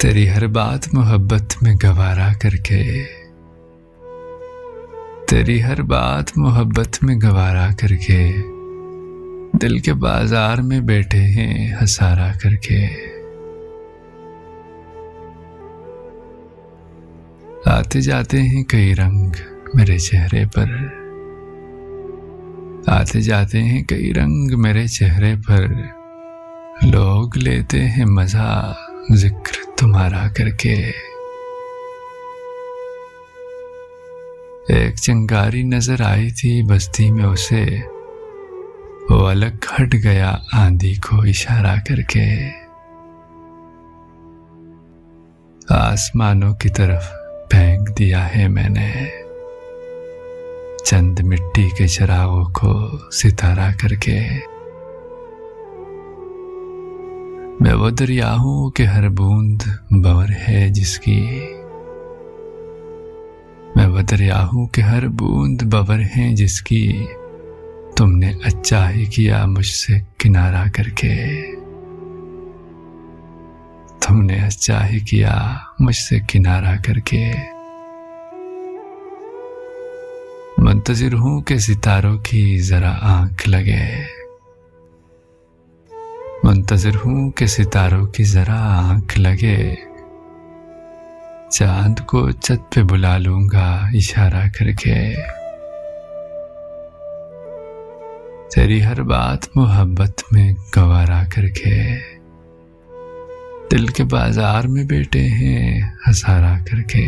तेरी हर बात मोहब्बत में गवारा करके, तेरी हर बात मोहब्बत में गवारा करके, दिल के बाजार में बैठे हैं हसारा करके। आते जाते हैं कई रंग मेरे चेहरे पर, आते जाते हैं कई रंग मेरे चेहरे पर, लोग लेते हैं मजा जिक्र तुम्हारा करके। एक चिंगारी नजर आई थी बस्ती में उसे, वो अलग हट गया आंधी को इशारा करके। आसमानों की तरफ फेंक दिया है मैंने चंद मिट्टी के चिरागों को सितारा करके। मैं वो दरिया हूं कि हर बूंद बवर है जिसकी, मैं वो दरिया हूं कि हर बूंद बवर है जिसकी, तुमने अच्छा ही किया मुझसे किनारा करके। तुमने अच्छा ही किया मुझसे किनारा करके। मुंतजिर हूं कि सितारों की जरा आंख लगे, मुंतजिर हूं कि सितारों की जरा आंख लगे, चांद को छत पे बुला लूंगा इशारा करके। तेरी हर बात मोहब्बत में गवारा करके, दिल के बाजार में बैठे हैं हसारा करके।